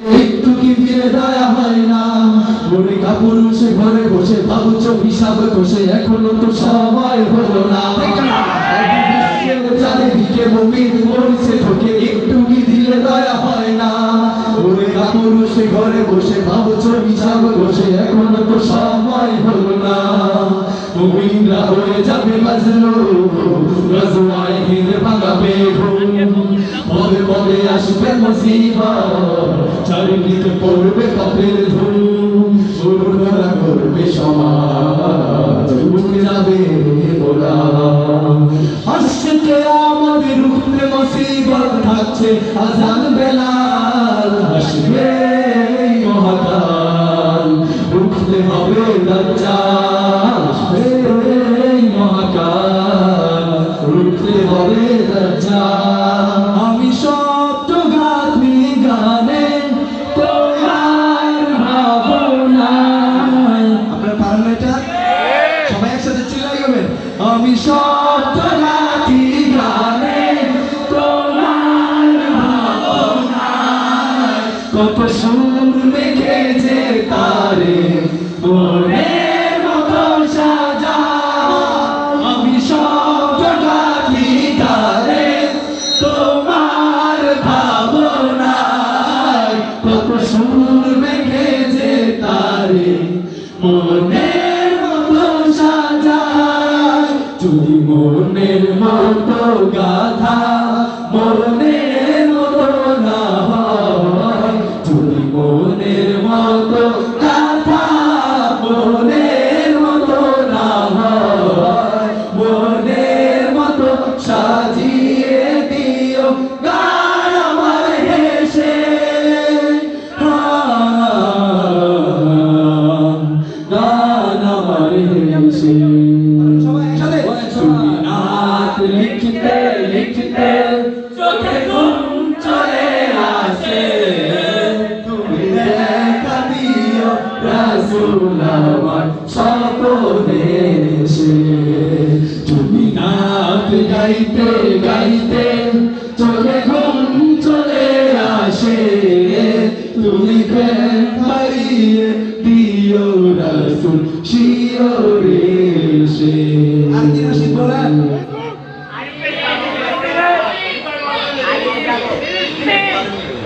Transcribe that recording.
একটু কি ফিরে দয়া হয় না? ওরে কাপুরুষে ঘরে বসে ভাবছো হিসাব কষে, এখনো তো সময় হলো না। চারিদিকে মুমিন মরছে ঠকে, একটু কি দিলে দয়া হয় না? ওরে কাপুরুষে ঘরে বসে ভাবছো হিসাব কষে, এখনো তো সময় হলো না। মুমিনরা হয়ে যাবে মাজলুম, গজওয়ায়ে হিন্দ ভাঙাবে ঘুম। পদে পদে আসবে মুসিবত, চারিদিকে পড়বে পাপের ধুম। মূর্খরা করবে সমাজ, উঠে যাবে বলা। আসছে কিয়ামতের রুখতে মুসিবত, থাকছে আযান বেলাল। আসবে এই মহাকাল, রুখতে হবে দাজ্জাল। আসবে এই মহাকাল, রুখতে হবে দাজ্জাল। আমি শব্দ গাঁথি গানে তোমার ভাবনায়। আপনারা পারেন না এটা? সবাই একসাথে চিল্লাই গাবেন। আমি শব্দ গাঁথি গানে তোমার ভাবনায়, কত সুর মেখেছে তারে মনের মতো সাজা। আমি শব্দ গাঁথি গানে তোমার ভাবনায়, কত সুর মেখেছে তারে মনের মতো সাজায়। যদি মনের মতো গাথা মনের মতো না হয়, যদি মনের মতো গাথা মনের মতো না হয়, মনের মতো সাজিয়ে দিও গান আমার হেসে। গান আমার হেসে। তুমি নাত লিখতে লিখতে চোখে ঘুম চলে আসে, তুমি দেখা দিও রাসূল আমার স্বপ্নে এসে। তুমি নাত গাইতে গাইতে চোখে ঘুম চলে আসে, তুমি